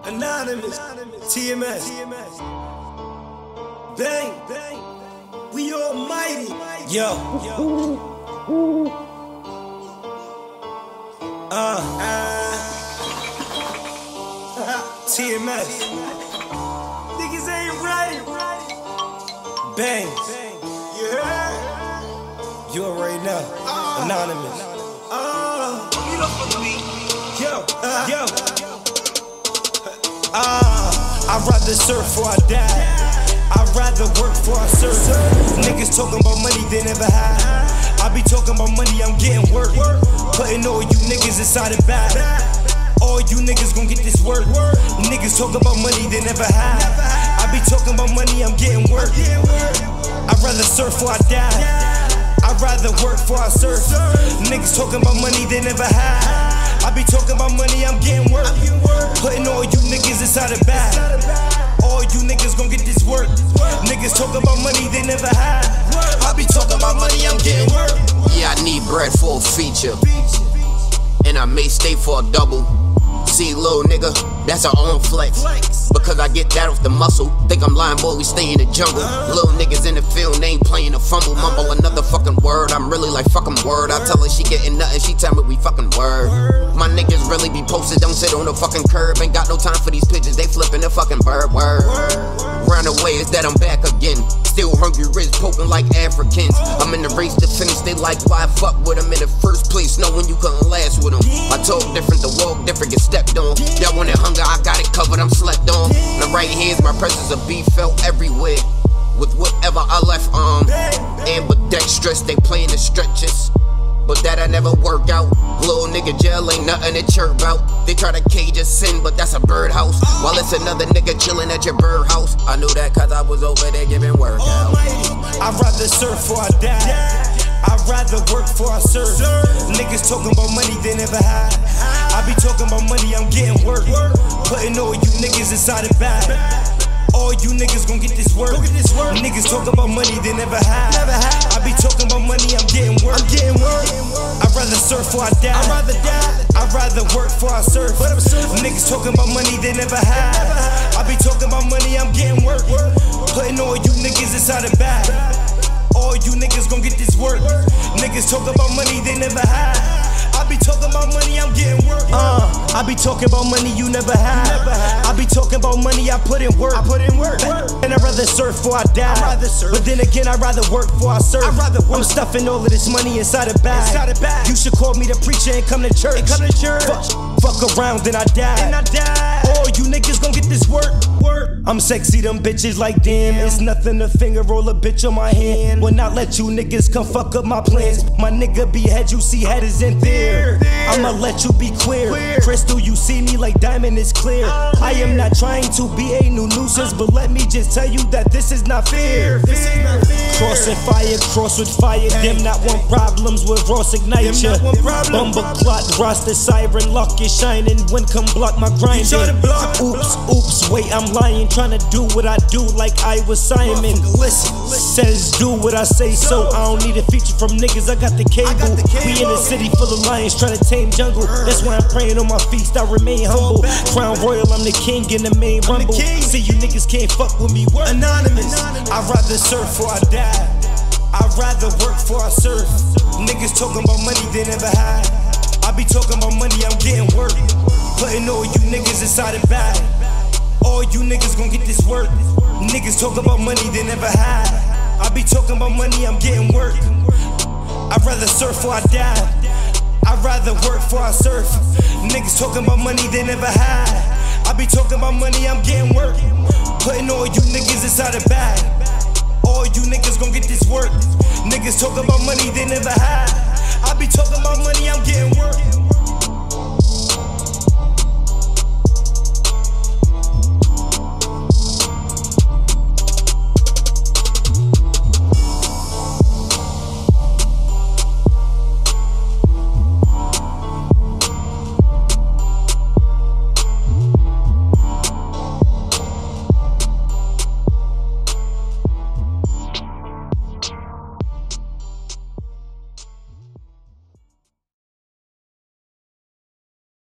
Anonymous, TMS, bang, we almighty, yo. TMS, niggas ain't right, bang, you already know, Anonymous, yo. I'd rather surf before I die. I'd rather work before I surf. Niggas talking about money they never had. I be talking about money, I'm getting work. Putting all you niggas inside a bag. All you niggas gon' get this work. Niggas talking about money they never had. I be talking about money, I'm getting work. I'd rather surf before I die. I'd rather work before I surf. Niggas talking about money they never had. I be talking about money, I'm getting work. Putting all you niggas inside a bag. All you niggas gon' get this work. Niggas talking about money they never had. I be talking about money, I'm getting work. Yeah, I need bread for a feature, and I may stay for a double. See, little nigga, that's our own flex. Because I get that off the muscle. Think I'm lying, boy, we stay in the jungle. Little niggas in the field, they ain't playing a fumble. Mumble another fucking word, I'm really like fucking word. I tell her she getting nothing, she tell me we fucking word. My niggas really be posted, don't sit on the fucking curb. Ain't got no time for these pigeons, they flipping the fucking bird word. Round away is that I'm back again. Still hungry, rich, poking like Africans. I'm in the race to finish, they like why I fuck with them in the first place, knowing you couldn't last with them. I talk different, the walk different, get stepped on. Y'all wanted hunger, I got it covered, I'm slept on. The right hands, my presence of beef felt everywhere. With whatever I left ambidextrous, they playing the stretches, but that I never work out. Little nigga jail ain't nothing to chirp about. They try to cage a sin, but that's a birdhouse. While it's another nigga chilling at your birdhouse. I knew that cause I was over there giving work out. I'd rather surf before I die. I'd rather work before I surf. Niggas talking about money they never had. I be talking about money, I'm getting work. Putting all you niggas inside a bag. All you niggas gon' get this work. Niggas talk about money they never had. I be talking about money, I'm getting work. I'd rather surf before I die. I'd rather work before I surf. Niggas talking about money they never had. I be talking about money, I'm getting work. Putting all you niggas inside a bag. All you niggas gon' get this work. Niggas talk about money they never had. I be talking about money, I'm getting work. I be talking about money you never had. I be talking about money I put in work. And I'd rather surf before I die. But then again, I'd rather work before I surf. I'm stuffing all of this money inside a bag. You should call me the preacher and come to church. Fuck around, then I die. All you niggas gon' get this work. I'm sexy, them bitches like damn. It's nothing to finger roll a bitch on my hand. Will not let you niggas come fuck up my plans. My nigga be head, you see head is in there. I'ma let you be queer. Crystal, you see me like diamond is clear. I am not trying to be a new nuisance, but let me just tell you that this is not fair. Crossing fire, cross with fire. Them not want problems with Ross ignite ya. Bumble clot, roster siren, luck is shining. When come block my grinding. Oops, wait, I'm lying. Trying to do what I do like I was Simon. Listen, says do what I say, so I don't need a feature from niggas, I got the cable. We in a city full of lions trying to tame jungle. That's why I'm praying on my feast, I remain humble. Crown Royal, I'm the king in the main rumble. See, you niggas can't fuck with me, Anonymous. I'd rather surf before I die. I'd rather work before I surf. Niggas talking about money they never had. I be talking about money, I'm getting work. Putting all you niggas inside a bag. All you niggas gon' get this work. Niggas talk about money they never had. I be talking about money, I'm getting work. I'd rather surf before I die. I'd rather work before I surf. Niggas talking about money they never had. I be talking about money, I'm getting work. Putting all you niggas inside a bag. All you niggas gon' get this work. Niggas talking about money they never had. I be talking about money, I'm getting work.